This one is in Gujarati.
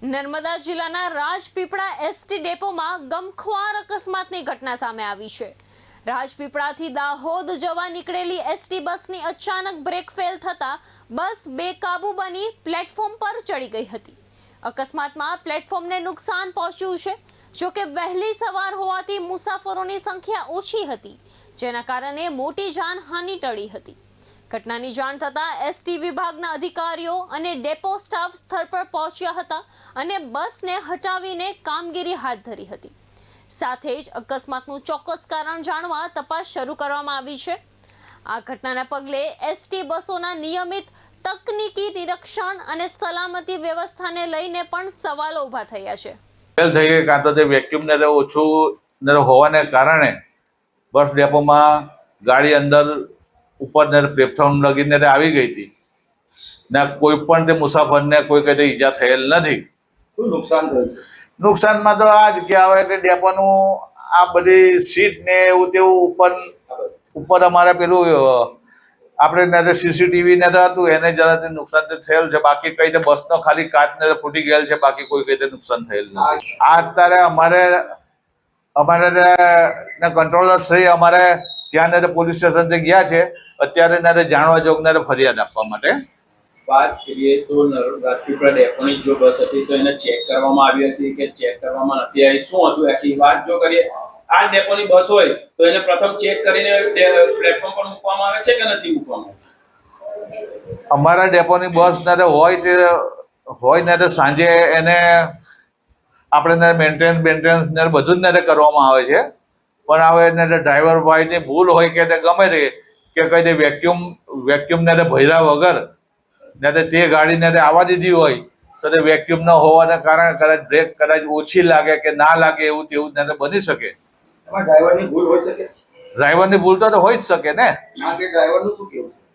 નર્મદા જિલ્લાના રાજપીપળા એસટી ડેપોમાં ગમખ્વાર અકસ્માતની ઘટના સામે આવી છે। રાજપીપળાથી દાહોદ જવા નીકળેલી એસટી બસની અચાનક બ્રેક ફેલ થતા બસ બેકાબુ બની પ્લેટફોર્મ પર ચડી ગઈ હતી। અકસ્માતમાં પ્લેટફોર્મને નુકસાન પહોંચ્યું છે, જો કે વહેલી સવાર હોવાથી મુસાફરોની સંખ્યા ઓછી હતી, જેના કારણે મોટી જાનહાનિ ટળી હતી। ઘટનાની જાણ થતાં એસટી વિભાગના અધિકારીઓ અને ડેપો સ્ટાફ સ્થળ પર પહોંચ્યા હતા અને બસને હટાવીને કામગીરી હાથ ધરી હતી। સાથે જ અકસ્માતનું ચોક્કસ કારણ જાણવા તપાસ શરૂ કરવામાં આવી છે। આ ઘટનાના પગલે એસટી બસોના નિયમિત તકનીકી નિરીક્ષણ અને સલામતી વ્યવસ્થાને લઈને પણ સવાલો ઊભા થયા છે। ફેલ થઈ ગઈ, કાં તો તે વેક્યુમને ઓછું હોવાને કારણે બસ ડેપોમાં ગાડી અંદર ઉપર પ્લેટફોર્મ લગીને આવી ગઈ હતી ને કોઈ પણ તે મુસાફરને કોઈ કઈ ઈજા થયેલ નથી। શું નુકસાન થયું? નુકસાનમાં તો આ જ કે આવે કે ડેપોનું આ બધી સીટ ને એવું તેવું ઉપર અમારે પેલું આપણે ને સીસીટીવી ને હતું એને જરા નુકસાન થયેલ છે, બાકી કઈ બસનો ખાલી કાચ ને ફૂટી ગયેલ છે, બાકી કોઈ કઈ નુકસાન થયેલ નથી। આ અત્યારે અમારે કંટ્રોલર શ્રી અમારે ત્યાં પોલીસ સ્ટેશન ગયા છે, અત્યારે જાણવા જોગને ફરિયાદ આપવા માટે। વાત કરીએ તો રાજપીપળા ડેપોની જો બસ હતી તો એને ચેક કરવામાં આવી હતી કે ચેક કરવામાં નથી આવી, શું હતું આખી વાત જો કરીએ? આ ડેપોની બસ હોય તો એને પ્રથમ ચેક કરીને પ્લેટફોર્મ પર મૂકવામાં આવે છે કે નથી મૂકવામાં? અમારા ડેપોની બસ હોય ને સાંજે એને આપણે મેન્ટેનન્સ બધું જ કરવામાં આવે છે, પણ હવે ડ્રાઈવર ભાઈની ભૂલ હોય કે ગમે તે કે કઈ વેક્યુમ ને ભર્યા વગર ને તે ગાડીને આવવા દીધી હોય તો તે વેક્યુમ ન હોવાને કારણે કદાચ બ્રેક કદાચ ઓછી લાગે કે ના લાગે એવું તેવું બની શકે। એમાં ડ્રાઈવરની ભૂલ હોઈ શકે? ડ્રાઈવરની ભૂલ તો હોય જ શકે ને। આ કે ડ્રાઈવરનું શું કહેવું?